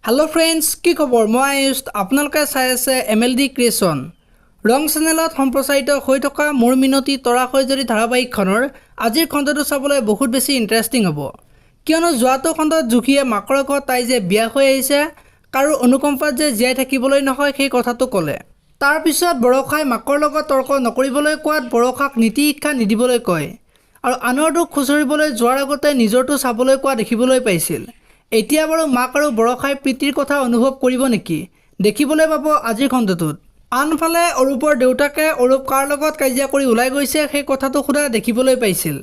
Hello friends की खबर मैं आयुष आपनालोके चाই আছে MLD क्रिएशन रंग चेनेলত सम्प्रचारित হৈ থকা মোৰ মিনতি তৰাকৈ যদি ধাৰাবাহিকখনৰ আজিৰ খণ্ডটো চাবলৈ বহুত বেছি ইন্টাৰেষ্টিং হ'ব কিয়নো যোৱাটো খণ্ডত জুখিয়ে মাকৰ ঘৰত তাই যে বিয়া হৈ আহিছে কাৰো অনুকম্পাত যে জীয়াই থাকিবলৈ নহয় সেই কথাটো ক'লে তাৰ পিছত বৰখাই মাকৰ লগত তৰ্ক নকৰিবলৈ কোৱাত বৰখাক নীতি শিক্ষা নিদিবলৈ কয় আৰু আনৰ দুখ খুচৰিবলৈ যোৱাৰ আগতে নিজৰটো চাবলৈ কোৱা দেখিবলৈ পাইছিল এতিয়া বাৰু মাক আৰু বৰখাই প্ৰীতিৰ কথা অনুভৱ কৰিব নেকি দেখিবলৈ পাব আজিৰ খণ্ডটোত আনফালে অৰূপৰ দেউতাকে অৰূপ কাৰ লগত কাজিয়া কৰি ওলাই গৈছে সেই কথাটো খুদা দেখিবলৈ পাইছিল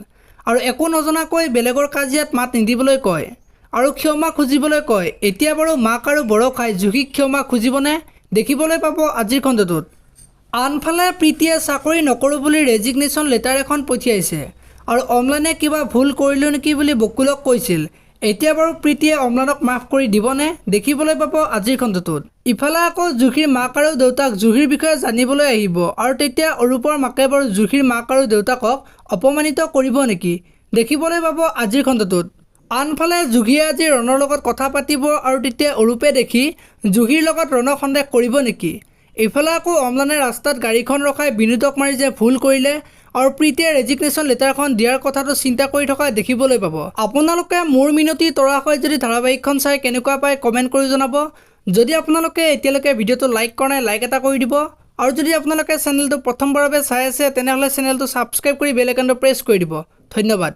আৰু একো নজনাকৈ বেলেগৰ কাজিয়াত মাত নিদিবলৈ কয় আৰু ক্ষমা খুজিবলৈ কয় এতিয়া বাৰু মাক আৰু বৰখাই জুহিক ক্ষমা খুজিবনে দেখিবলৈ পাব আজিৰ খণ্ডটোত আনফালে প্ৰীতিয়ে চাকৰি নকৰোঁ বুলি ৰেজিগনেশ্যন লেটাৰ এখন পঠিয়াইছে আৰু অম্লানে কিবা ভুল কৰিলোঁ নেকি বুলি বকুলক কৈছিল এতিয়া বাৰু প্ৰীতিয়ে অম্লানক মাফ কৰি দিবনে দেখিবলৈ পাব আজিৰ খণ্ডটোত ইফালে আকৌ জুহিৰ মাক আৰু দেউতাক জুহিৰ বিষয়ে জানিবলৈ আহিব আৰু তেতিয়া অৰূপৰ মাকে বাৰু জুহিৰ মাক আৰু দেউতাকক অপমানিত কৰিব নেকি দেখিবলৈ পাব আজিৰ খণ্ডটোত আনফালে জুহিয়ে আজি ৰণৰ লগত কথা পাতিব আৰু তেতিয়া অৰূপে দেখি জুহিৰ লগত ৰণক সন্দেহ কৰিব নেকি ইফালে আকৌ অম্লানে ৰাস্তাত গাড়ীখন ৰখাই বিনোদক মাৰি যে ভুল কৰিলে আৰু প্ৰীতিয়ে ৰেজিগনেশ্যন লেটাৰখন দিয়াৰ কথাটো চিন্তা কৰি থকা দেখিবলৈ পাব আপোনালোকে মোৰ মিনতি তৰাকৈ যদি ধাৰাবাহিকখন চাই কেনেকুৱা পায় কমেণ্ট কৰি জনাব যদি আপোনালোকে এতিয়ালৈকে ভিডিঅ'টো লাইক কৰা নাই লাইক এটা কৰি দিব আৰু যদি আপোনালোকে চেনেলটো প্ৰথমবাৰৰ বাবে চাই আছে তেনেহ'লে চেনেলটো ছাবস্ক্ৰাইব কৰি বেল আইকনটো প্ৰেছ কৰি দিব ধন্যবাদ।